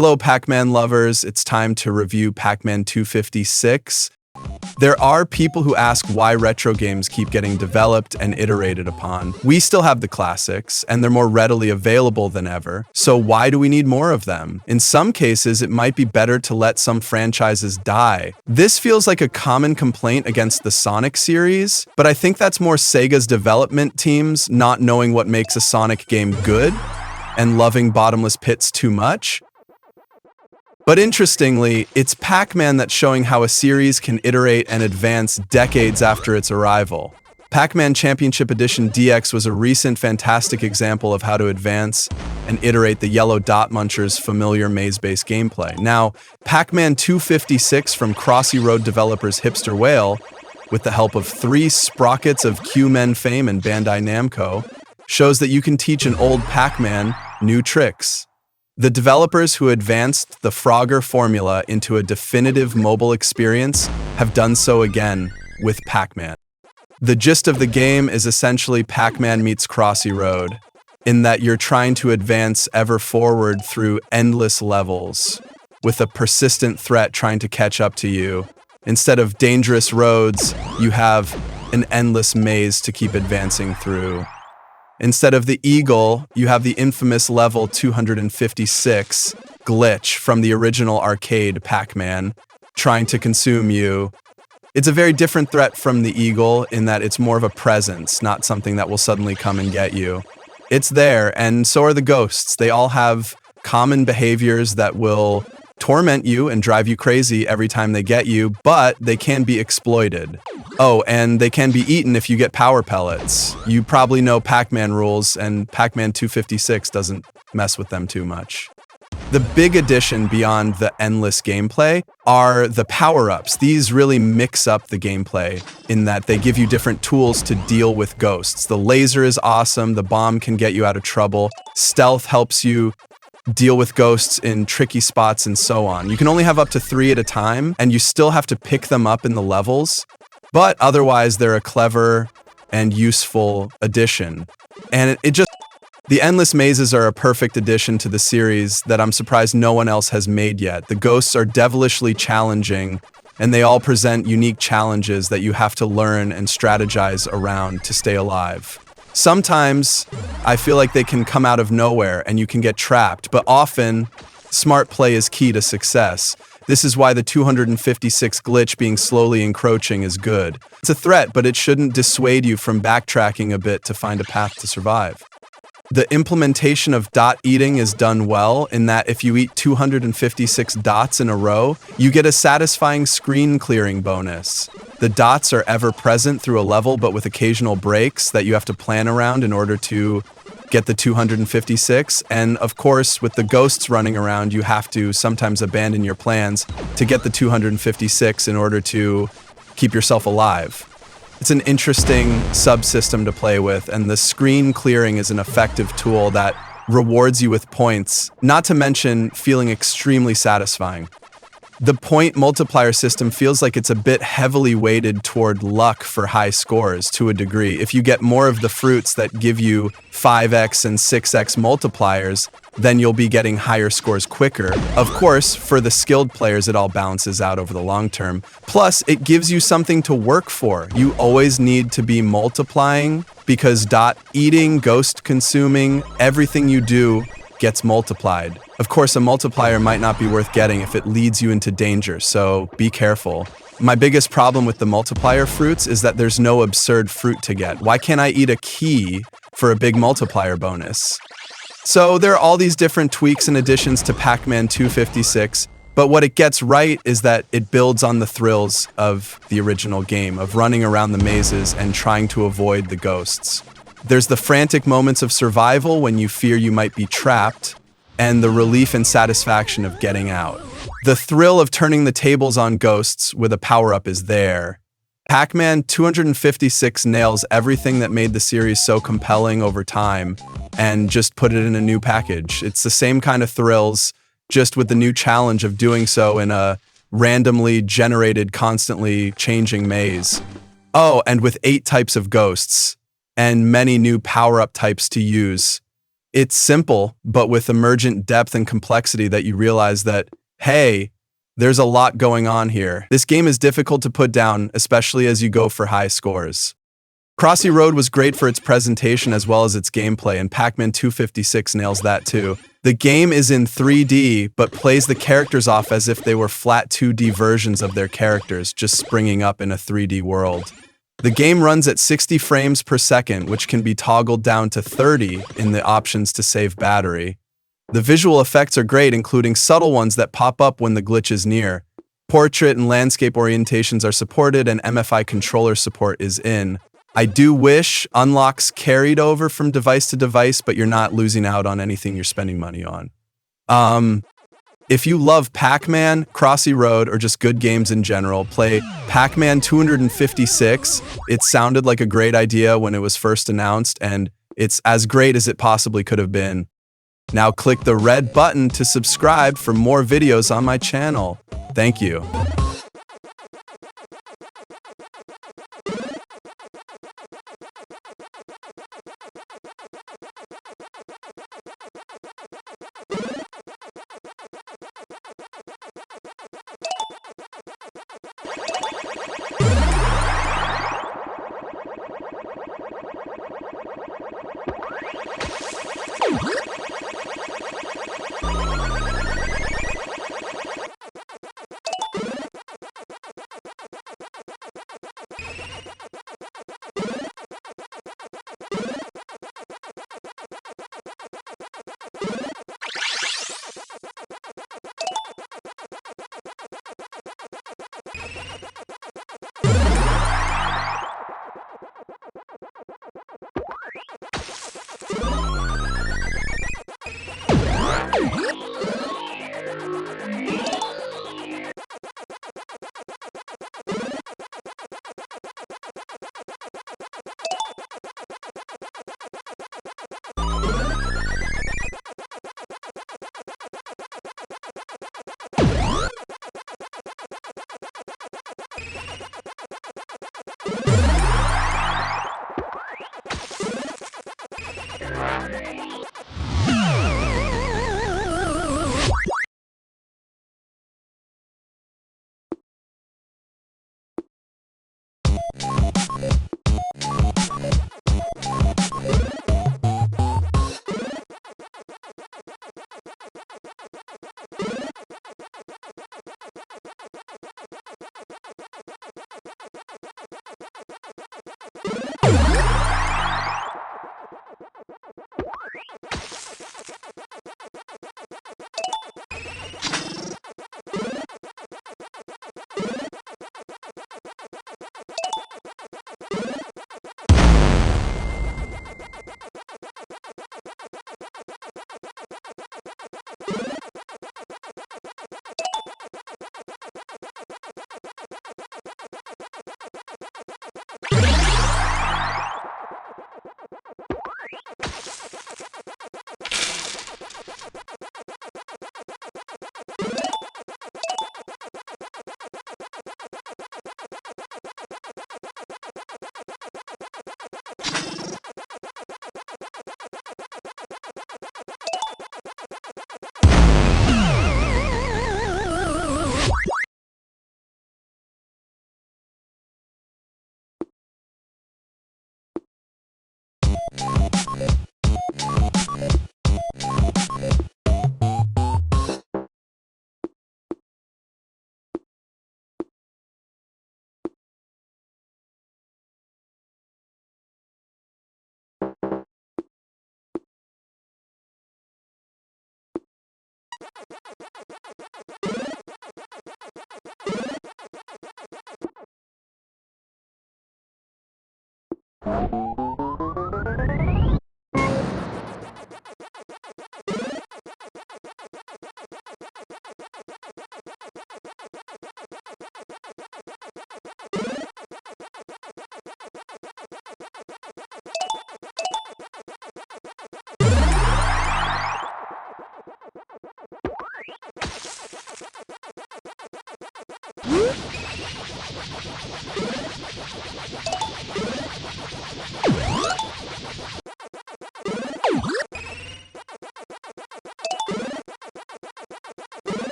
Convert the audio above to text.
Hello, Pac-Man lovers. It's time to review Pac-Man 256. There are people who ask why retro games keep getting developed and iterated upon. We still have the classics, and they're more readily available than ever. So why do we need more of them? In some cases, it might be better to let some franchises die. This feels like a common complaint against the Sonic series, but I think that's more Sega's development teams not knowing what makes a Sonic game good and loving bottomless pits too much. But interestingly, it's Pac-Man that's showing how a series can iterate and advance decades after its arrival. Pac-Man Championship Edition DX was a recent fantastic example of how to advance and iterate the yellow dot muncher's familiar maze-based gameplay. Now, Pac-Man 256 from Crossy Road developers Hipster with the help of 3 sprockets of Q-Men fame and Bandai Namco, shows that you can teach an old Pac-Man new tricks. The developers who advanced the Frogger formula into a definitive mobile experience have done so again with Pac-Man. The gist of the game is essentially Pac-Man meets Crossy Road, in that you're trying to advance ever forward through endless levels, with a persistent threat trying to catch up to you. Instead of dangerous roads, you have an endless maze to keep advancing through. Instead of the eagle, you have the infamous level 256 glitch from the original arcade Pac-Man trying to consume you. It's a very different threat from the eagle in that it's more of a presence, not something that will suddenly come and get you. It's there, and so are the ghosts. They all have common behaviors that will torment you and drive you crazy every time they get you, but they can be exploited. Oh, and they can be eaten if you get power pellets. You probably know Pac-Man rules, and Pac-Man 256 doesn't mess with them too much. The big addition beyond the endless gameplay are the power-ups. These really mix up the gameplay in that they give you different tools to deal with ghosts. The laser is awesome, the bomb can get you out of trouble, stealth helps you deal with ghosts in tricky spots, and so on. You can only have up to 3 at a time, and you still have to pick them up in the levels, but otherwise they're a clever and useful addition. And the endless mazes are a perfect addition to the series that I'm surprised no one else has made yet. The ghosts are devilishly challenging, and they all present unique challenges that you have to learn and strategize around to stay alive. Sometimes I feel like they can come out of nowhere and you can get trapped, but often smart play is key to success. This is why the 256 glitch being slowly encroaching is good. It's a threat, but it shouldn't dissuade you from backtracking a bit to find a path to survive. The implementation of dot eating is done well in that if you eat 256 dots in a row, you get a satisfying screen clearing bonus. The dots are ever present through a level, but with occasional breaks that you have to plan around in order to get the 256. And of course, with the ghosts running around, you have to sometimes abandon your plans to get the 256 in order to keep yourself alive. It's an interesting subsystem to play with, and the screen clearing is an effective tool that rewards you with points, not to mention feeling extremely satisfying. The point multiplier system feels like it's a bit heavily weighted toward luck for high scores to a degree. If you get more of the fruits that give you 5x and 6x multipliers, then you'll be getting higher scores quicker. Of course, for the skilled players, it all balances out over the long term. Plus, it gives you something to work for. You always need to be multiplying because dot eating, ghost consuming, everything you do gets multiplied. Of course, a multiplier might not be worth getting if it leads you into danger, so be careful. My biggest problem with the multiplier fruits is that there's no absurd fruit to get. Why can't I eat a key for a big multiplier bonus? So there are all these different tweaks and additions to Pac-Man 256, but what it gets right is that it builds on the thrills of the original game, of running around the mazes and trying to avoid the ghosts. There's the frantic moments of survival when you fear you might be trapped, and the relief and satisfaction of getting out. The thrill of turning the tables on ghosts with a power-up is there. Pac-Man 256 nails everything that made the series so compelling over time, and just put it in a new package. It's the same kind of thrills, just with the new challenge of doing so in a randomly generated, constantly changing maze. Oh, and with 8 types of ghosts, and many new power-up types to use. It's simple, but with emergent depth and complexity that you realize that, hey, there's a lot going on here. This game is difficult to put down, especially as you go for high scores. Crossy Road was great for its presentation as well as its gameplay, and Pac-Man 256 nails that too. The game is in 3D, but plays the characters off as if they were flat 2D versions of their characters, just springing up in a 3D world. The game runs at 60 frames per second, which can be toggled down to 30 in the options to save battery. The visual effects are great, including subtle ones that pop up when the glitch is near. Portrait and landscape orientations are supported, and MFI controller support is in. I do wish unlocks carried over from device to device, but you're not losing out on anything you're spending money on. If you love Pac-Man, Crossy Road, or just good games in general, play Pac-Man 256. It sounded like a great idea when it was first announced, and it's as great as it possibly could have been. Now click the red button to subscribe for more videos on my channel. Thank you.